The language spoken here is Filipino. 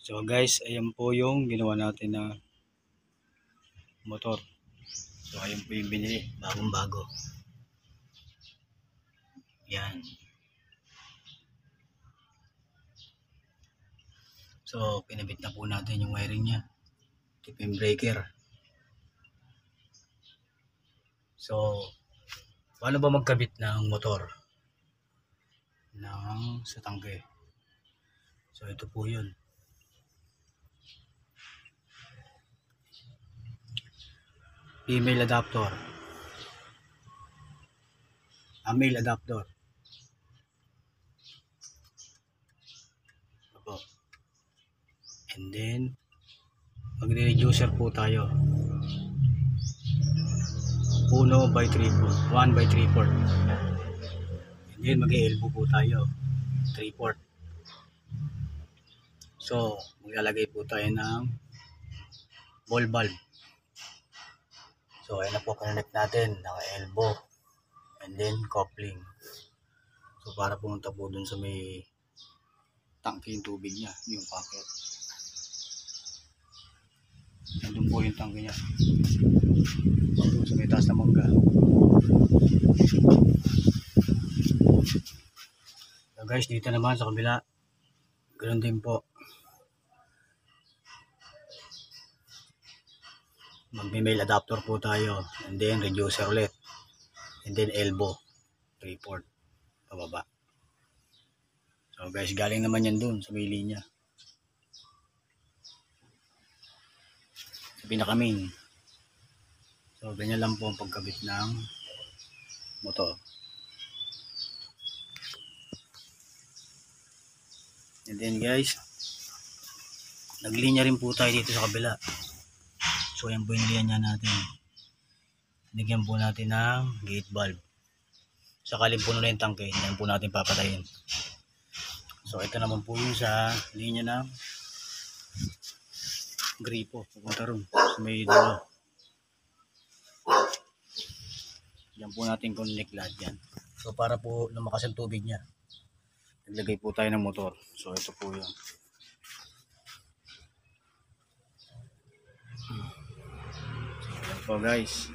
So guys, ayan po yung ginawa natin na motor. So ayan po yung binili, bagong bago. Yan. So pinabit na po natin yung wiring niya. Tip and breaker. So paano ba magkabit ng motor sa tangke? So ito po yun. Female adapter. Male adapter. Opo. And then magre-reducer po tayo. 1/3/4. And then mag-elbow po tayo. 3/4. So maglalagay po tayo ng ball valve. So ayan na po, connect natin, naka-elbow and then coupling. So para pumunta po dun sa may tangke yung tubig niya, yung packet. Nandun po yung tangke niya. Dun sa may taas na mangga. So guys, dito naman sa kabila, ganoon din po. Mag-male adapter po tayo and then reducer ulit and then elbow 3/4 pababa. So guys, galing naman yan dun sa may linya sa pinaka main. So ganyan lang po ang pagkabit ng motor. And then guys, naglinya rin po tayo dito sa kabila. So yan po yung linya natin. Nigyan po natin ng gate valve. Sakaling puno na yung tangke, yan po natin papatayin. So ito naman po yung sa linya ng gripo. Pupunta ron sa may dulo. Yan po natin connect lahat yan. So para po lumakas ang tubig niya, naglagay po tayo ng motor. So ito po yun. So yan po guys.